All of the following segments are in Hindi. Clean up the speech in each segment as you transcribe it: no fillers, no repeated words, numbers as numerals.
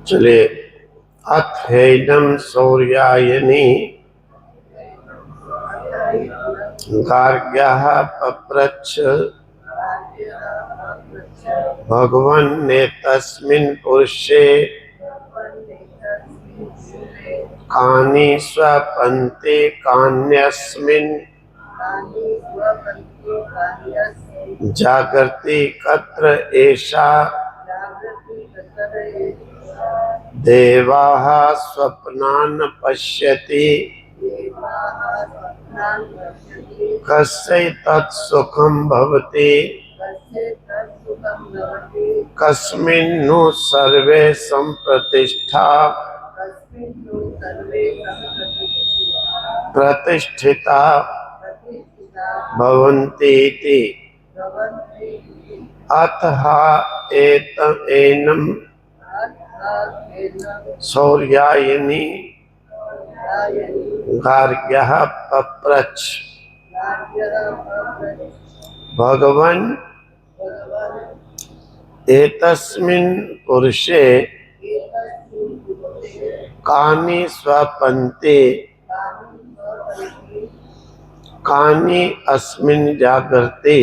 चलिए, अथैनम सौर्यायनी गार्ग्यः पप्रच्छ भगवन्नेतस्मिन् पुरुषे कानि स्वपन्ते कान्यस्मिन् जागर्ति कत्र एषा देवाः स्वप्नान् पश्यति कस्यैतत् सुखं भवति कस्मिन्नु सर्वे सम्प्रतिष्ठा प्रतिष्ठिता भवन्ति इति। अतः एनम सौर्यायनी गार्ग्यः पप्रच्छ भगवन् एतस्मिन् पुरुषे कानि स्वपन्ते कानि अस्मिन् जागर्ति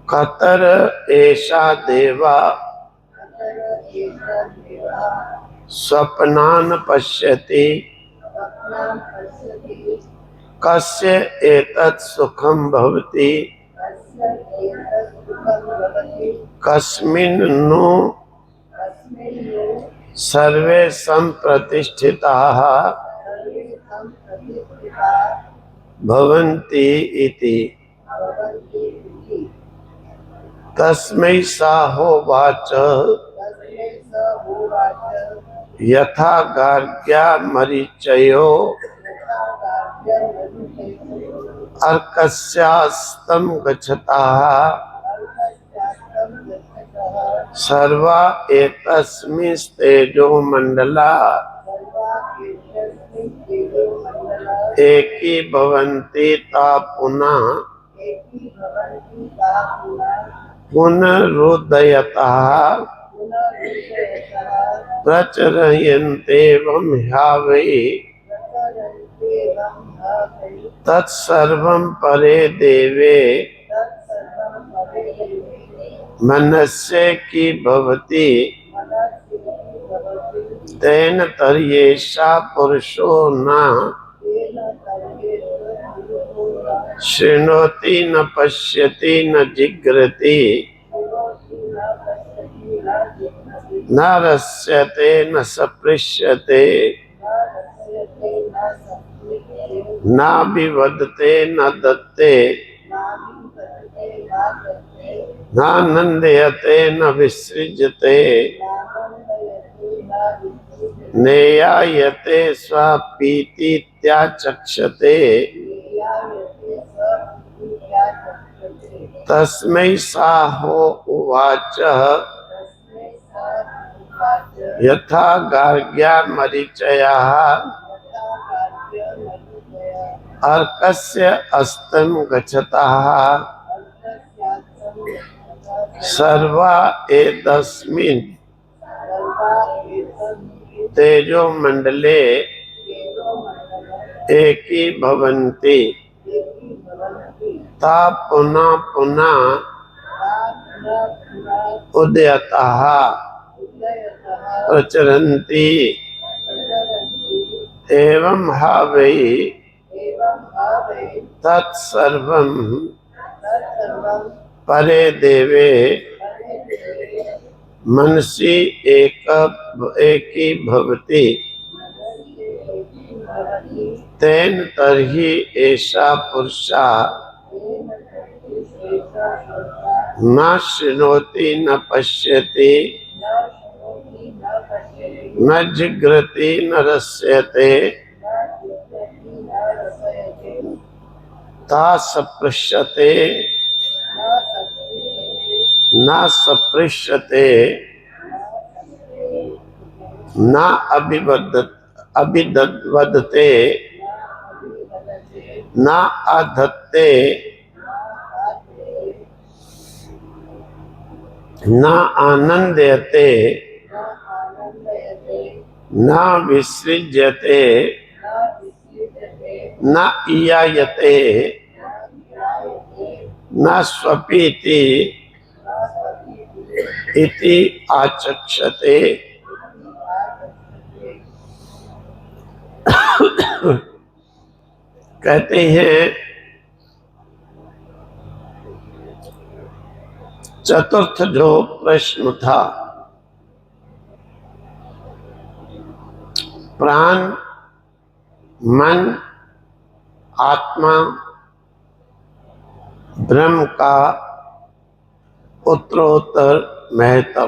कतर एषा देवा स्वप्नान् पश्यति कस्य एतत् सुखं भवति कस्मिन्नु सर्वे सम्प्रतिष्ठिताः भवन्ति इति। तस्मै सा होवाच यथा गार्ग्या मरीचयो अर्कस्यास्तं गच्छताः सर्वा एतस्मिंस्तेजो मंडला एकी भवन्ति ता पुनः पुनरुदयतः प्रचरयन्तेवं ह्यावै तत्सर्वं परे देवे मनस्य की भवति तेन तर्येषा पुरुषो न शृणोति न पश्यति न जिघ्रति न रस्यते न सपृश्यते न विवदते न दत्ते न नंदयते न विसृजते नेयायते स्वापीतीत्याचक्षते तस्मै साहो उवाच यथा गार्ग्या मरीचयः अर्कस्य अस्तं गच्छतः सर्वा एतस्मिन् तेजो मंडले एकी भवन्ति ता पुनः पुनः उदयतः प्रचरन्ति एवं हा वै तत्सर्वं परे देवे मनसि एकी भवति तेन तर्हि एषा पुरुषा न शृणोति न पश्यति न जिघ्रति न रस्यते ता सपृश्यते न सपृश्यते न अभिवदते न अधत्ते न आनंदयते न विसृज्यते न ईयायते न स्वपीति इति आचक्षते। कहते हैं चतुर्थ जो प्रश्न था, प्राण, मन, आत्मा, ब्रह्म का उत्तरोत्तर महत्व।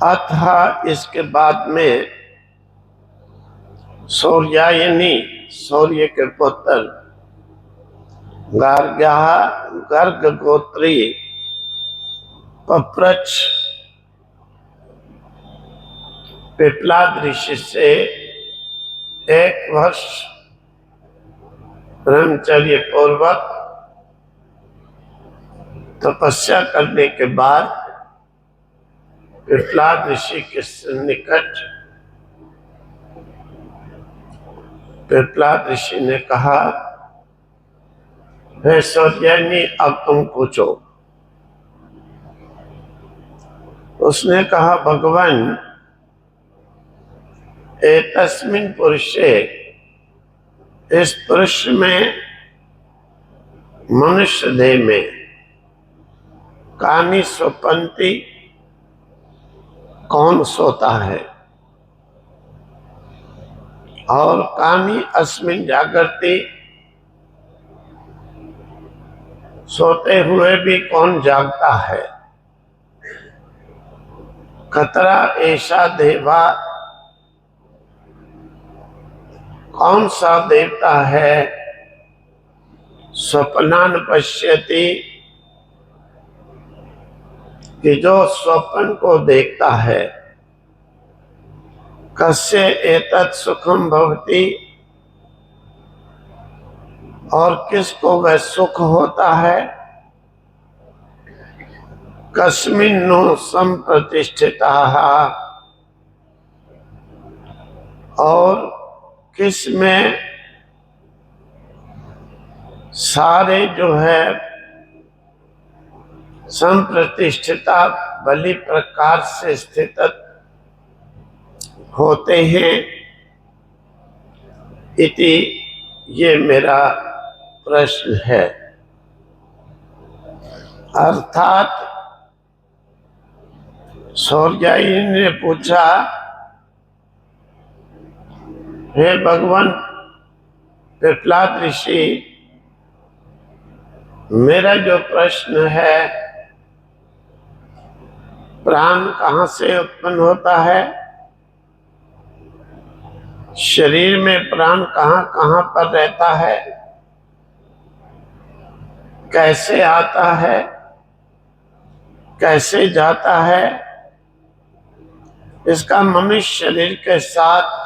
अतः इसके बाद में सूर्यायनी, सूर्य के पुत्र गार्ग्याः गर्ग गोत्री पप्रच्छ पिप्लाद ऋषि से 1 वर्ष ब्रह्मचर्य पूर्वक तपस्या करने के बाद पिप्लाद ऋषि के निकट पिप्लाद ऋषि ने कहा, हे सूर्यायनी, अब तुम पूछो। उसने कहा, भगवान, एतस्मिन् पुरुषे, इस पुरुष में, मनुष्य देह में, कानि स्वपन्ति, कौन सोता है, और कानि अस्मिन् जागर्ति, सोते हुए भी कौन जागता है। कतरा ऐसा देवा, कौन सा देवता है, स्वप्नान पश्यति, कि जो स्वप्न को देखता है। कस्य एतत् सुखम भवति, और किसको वह सुख होता है। कस्मिन्नु संप्रतिष्ठिताः, और किस में सारे जो है संप्रतिष्ठिता बलि प्रकार से स्थित होते हैं। इति, ये मेरा प्रश्न है। अर्थात सूर्यायनी ने पूछा, हे भगवान पिप्लाद ऋषि, मेरा जो प्रश्न है, प्राण कहाँ से उत्पन्न होता है, शरीर में प्राण कहाँ कहाँ पर रहता है, कैसे आता है, कैसे जाता है, इसका मनुष्य शरीर के साथ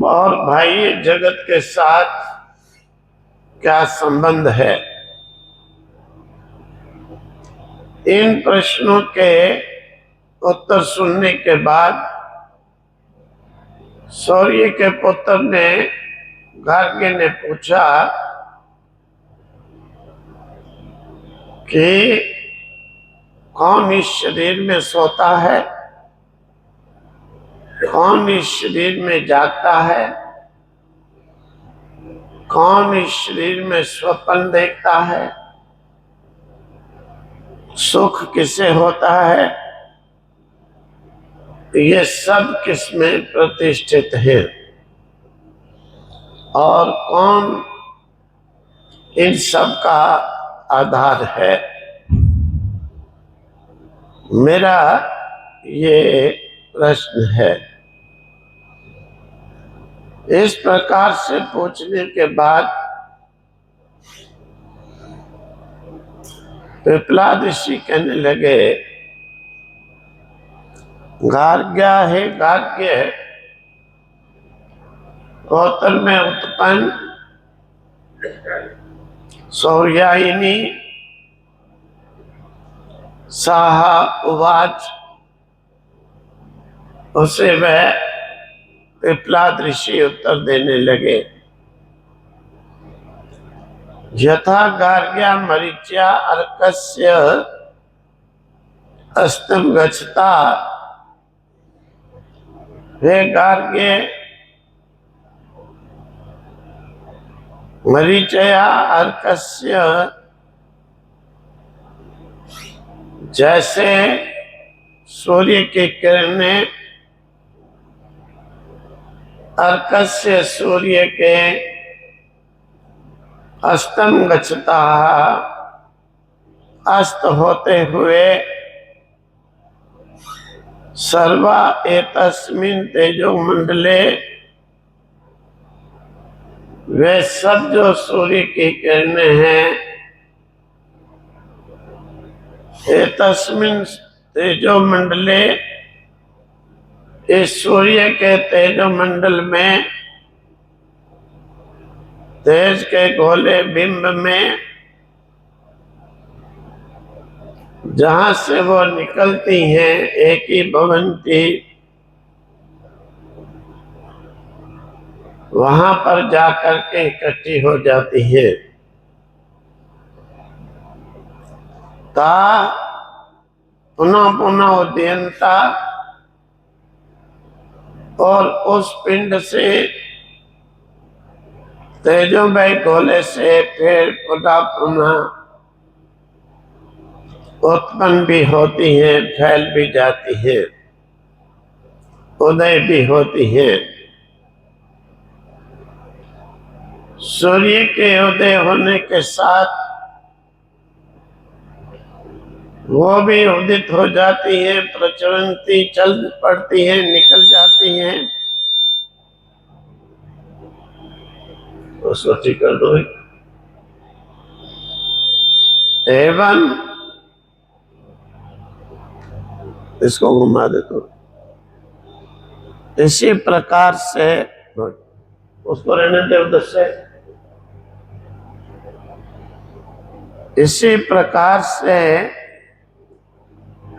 और बाह्य जगत के साथ क्या संबंध है। इन प्रश्नों के उत्तर सुनने के बाद सूर्य के पुत्र ने, गार्ग्य ने पूछा कि कौन इस शरीर में सोता है, कौन इस शरीर में जागता है, कौन इस शरीर में स्वप्न देखता है, सुख किसे होता है, ये सब किसमें प्रतिष्ठित है, और कौन इन सब का आधार है। मेरा ये प्रश्न है। इस प्रकार से पूछने के बाद पिप्लाद ऋषि कहने लगे, गार्ग्या है गार्ग्य, गौतम में उत्पन्न सौर्यायिनी साहा उवाच, उसे वह पिपलाद ऋषि उत्तर देने लगे। यथा गार्ग्या मरीच्या अर्कस्य अस्तम गच्छता, वे गार्ग्य मरीचया अर्कस्य जैसे सूर्य की किरणें अर्कस्य सूर्य के अस्तम गच्छता अस्त होते हुए सर्वा एतस्मिन् तेजो मंडले, वे सब जो सूर्य की किरणें हैं एतस्मिन् तेजो मंडले, इस सूर्य के तेजो मंडल में, तेज के गोले बिंब में, जहां से वो निकलती हैं एक ही भवंती, वहां पर जाकर के इकट्ठी हो जाती है। ता पुनः पुनः उदयंता, और उस पिंड से तेजोमय गोले से फिर पुनः पुनः उत्पन्न भी होती हैं, फैल भी जाती हैं, उदय भी होती हैं। सूर्य के उदय होने के साथ वो भी उदित हो जाती हैं, प्रचलनती चल पड़ती हैं, निकल जाती हैं। उसको ठीक कर दो। एवं इसको घुमा दे तो इसी प्रकार से उसको रहने दे उधर से। इसी प्रकार से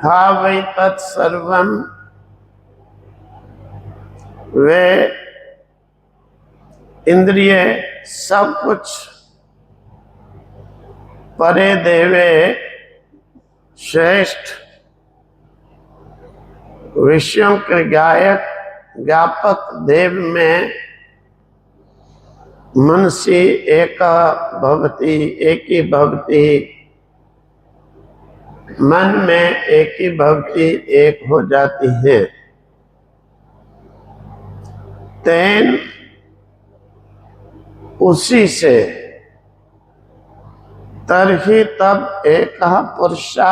हा वै तत्सर्वम, वे इंद्रिय सब कुछ परे देवे श्रेष्ठ विषयों के ज्ञापक देव में मनसी एक भवती, एक ही भवती, मन में एक ही भवती एक हो जाती है। तेन उसी से तरही तब एक पुरुषा,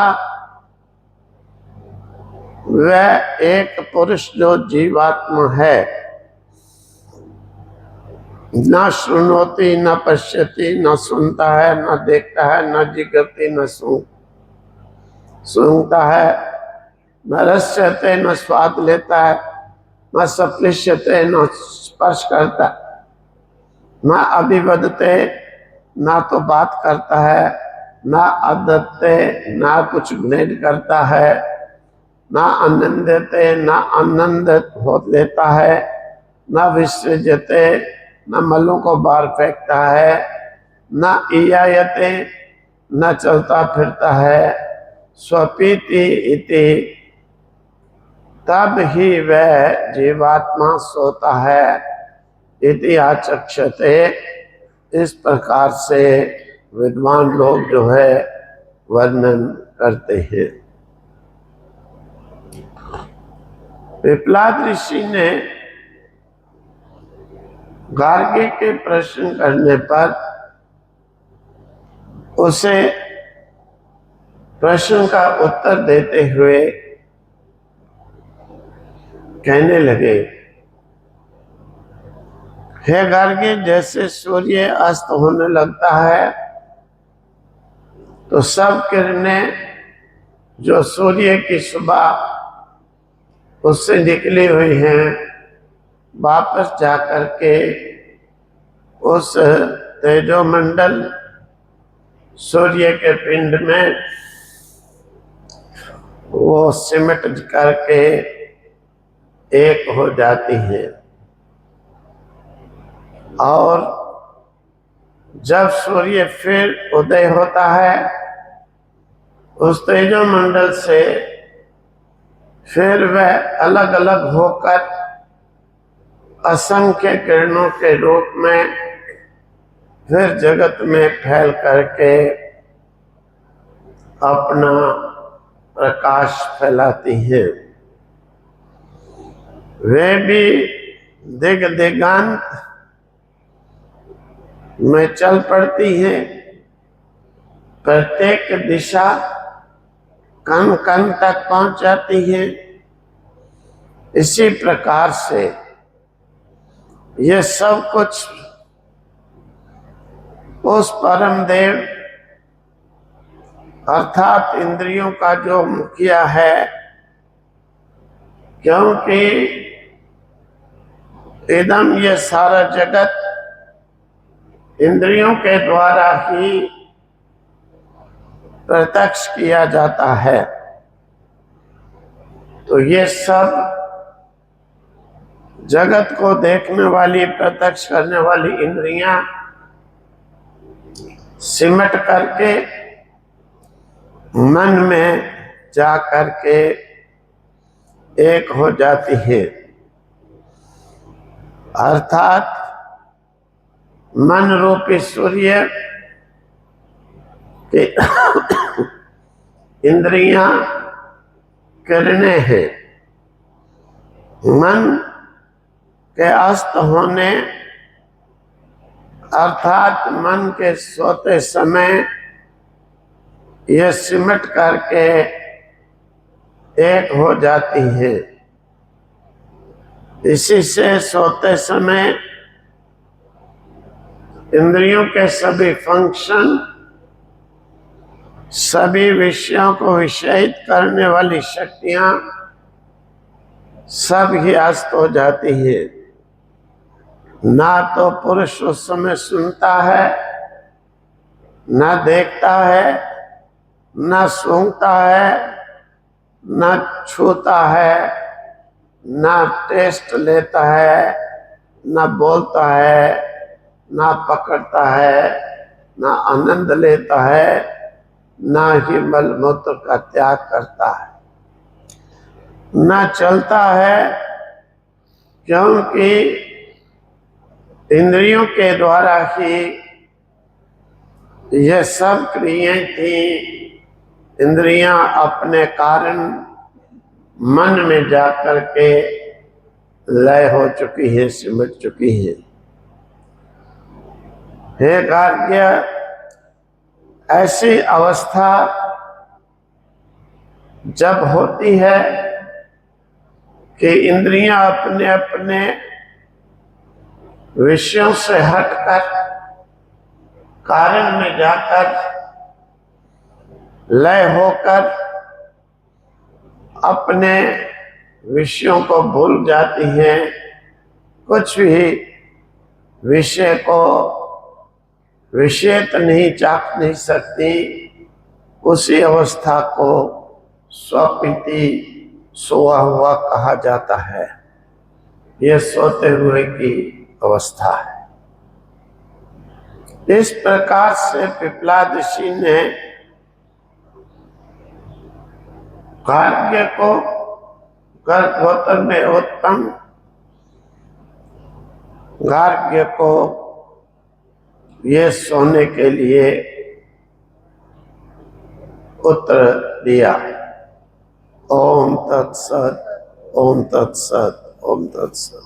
वह एक पुरुष जो जीवात्मा है, न सुनोती न पश्यति, न सुनता है न देखता है, न जिगरती न सूंघता है, न रस्यते न स्वाद लेता है, न स्पृश्यते न स्पर्श करता, न अभिवदते ना तो बात करता है, ना अदत्ते ना कुछ भेद करता है, ना आनंदते ना आनंद हो लेता है, ना विसृजते न मलों को बाहर फेंकता है, न इयायते न चलता फिरता है, स्वपीति इति, तब ही वह जीवात्मा सोता है, इति आचक्षते, इस प्रकार से विद्वान लोग जो है वर्णन करते हैं। पिपलाद ऋषि ने गार्ग्य के प्रश्न करने पर उसे प्रश्न का उत्तर देते हुए कहने लगे, हे गार्ग्य, जैसे सूर्य अस्त होने लगता है तो सब किरणें जो सूर्य की सुबह उससे निकली हुई हैं वापस जाकर के उस तेजोमंडल सूर्य के पिंड में वो सिमट करके एक हो जाती हैं। और जब सूर्य फिर उदय होता है उस तेजोमंडल से, फिर वह अलग अलग होकर असंख्य किरणों के रूप में फिर जगत में फैल करके अपना प्रकाश फैलाती हैं। वे भी दिग दिगांत में चल पड़ती हैं। प्रत्येक दिशा कण कण तक पहुंच जाती है। इसी प्रकार से ये सब कुछ उस परम देव अर्थात इंद्रियों का जो मुखिया है, क्योंकि इदम ये सारा जगत इंद्रियों के द्वारा ही प्रत्यक्ष किया जाता है। तो ये सब जगत को देखने वाली, प्रत्यक्ष करने वाली इंद्रियां सिमट करके मन में जा करके एक हो जाती है। अर्थात मन रूपी सूर्य के इंद्रियां किरणें हैं। मन के अस्त होने अर्थात मन के सोते समय ये सिमट करके एक हो जाती है। इसी से सोते समय इंद्रियों के सभी फंक्शन, सभी विषयों को विषयित करने वाली शक्तियां सब ही अस्त हो जाती है। ना तो पुरुष उस समय सुनता है, ना देखता है, ना सूंघता है, ना छूता है, ना टेस्ट लेता है, ना बोलता है, ना पकड़ता है, ना आनंद लेता है, ना ही मलमूत्र का त्याग करता है, ना चलता है, क्योंकि इंद्रियों के द्वारा ही यह सब क्रियाएं थी। इंद्रियां अपने कारण मन में जाकर के लय हो चुकी है, सिमट चुकी है। हे गार्ग्य, ऐसी अवस्था जब होती है कि इंद्रियां अपने अपने विषयों से हटकर कारण में जाकर लय होकर अपने विषयों को भूल जाती हैं, कुछ भी विषय को विषयत नहीं चाख नहीं सकती, उसी अवस्था को स्वप्ति, सोया हुआ कहा जाता है। यह सोते हुए की अवस्था है। इस प्रकार से पिपलाद ऋषि ने गार्ग्य को गर्भोत्तर में उत्पन्न गार्ग्य को ये सोने के लिए उत्तर दिया। ओम तत्सत, ओम तत्सत, ओम तत्सत।